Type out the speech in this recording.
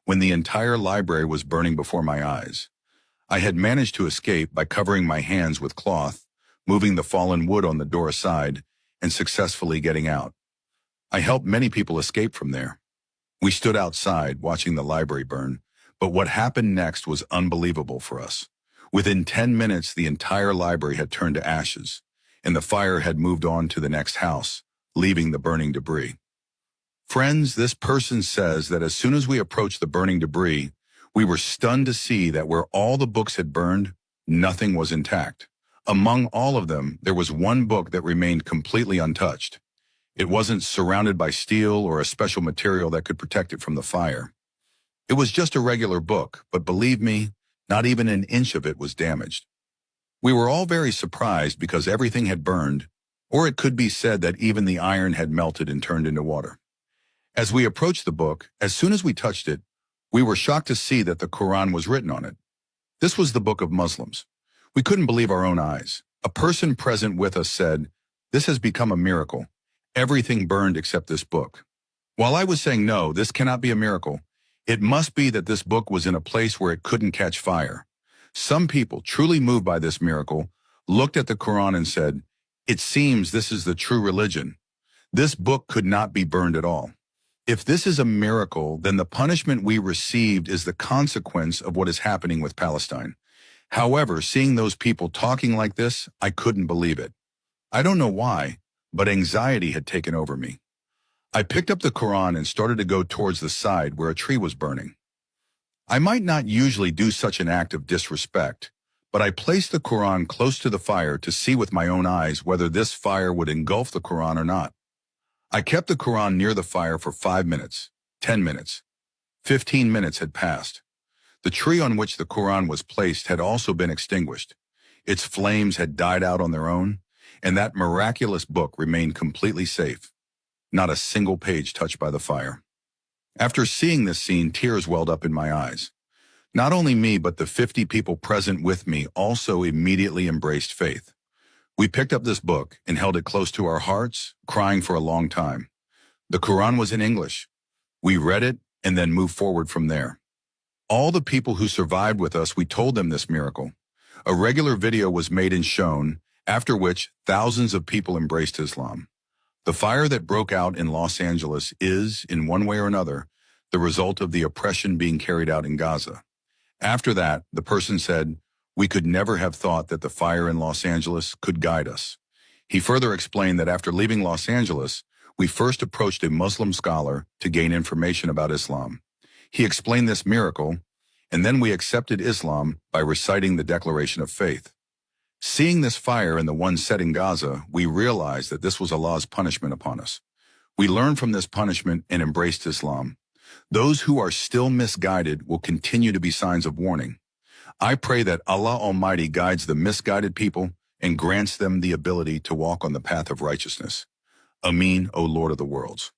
when the entire library was burning before my eyes. I had managed to escape by covering my hands with cloth, moving the fallen wood on the door aside, and successfully getting out. I helped many people escape from there. We stood outside watching the library burn, but what happened next was unbelievable for us. Within 10 minutes, the entire library had turned to ashes, and the fire had moved on to the next house, leaving the burning debris. Friends, this person says that as soon as we approached the burning debris, we were stunned to see that where all the books had burned, nothing was intact. Among all of them, there was one book that remained completely untouched. It wasn't surrounded by steel or a special material that could protect it from the fire. It was just a regular book, but believe me, not even an inch of it was damaged. We were all very surprised because everything had burned, or it could be said that even the iron had melted and turned into water. As we approached the book, as soon as we touched it, we were shocked to see that the Quran was written on it. This was the book of Muslims. We couldn't believe our own eyes. A person present with us said, "This has become a miracle. Everything burned except this book." While I was saying, no, this cannot be a miracle, it must be that this book was in a place where it couldn't catch fire. Some people, truly moved by this miracle, looked at the Quran and said, "It seems this is the true religion. This book could not be burned at all." If this is a miracle, then the punishment we received is the consequence of what is happening with Palestine. However, seeing those people talking like this, I couldn't believe it. I don't know why, but anxiety had taken over me. I picked up the Quran and started to go towards the side where a tree was burning. I might not usually do such an act of disrespect, but I placed the Quran close to the fire to see with my own eyes whether this fire would engulf the Quran or not. I kept the Quran near the fire for 5 minutes, 10 minutes. 15 minutes had passed. The tree on which the Quran was placed had also been extinguished. Its flames had died out on their own, and that miraculous book remained completely safe. Not a single page touched by the fire. After seeing this scene, tears welled up in my eyes. Not only me, but the 50 people present with me also immediately embraced faith. We picked up this book and held it close to our hearts, crying for a long time. The Quran was in English. We read it and then moved forward from there. All the people who survived with us, we told them this miracle. A regular video was made and shown, after which thousands of people embraced Islam. The fire that broke out in Los Angeles is, in one way or another, the result of the oppression being carried out in Gaza. After that, the person said, "We could never have thought that the fire in Los Angeles could guide us." He further explained that after leaving Los Angeles, we first approached a Muslim scholar to gain information about Islam. He explained this miracle, and then we accepted Islam by reciting the declaration of faith. Seeing this fire and the one set in Gaza, we realized that this was Allah's punishment upon us. We learned from this punishment and embraced Islam. Those who are still misguided will continue to be signs of warning. I pray that Allah Almighty guides the misguided people and grants them the ability to walk on the path of righteousness. Ameen, O Lord of the worlds.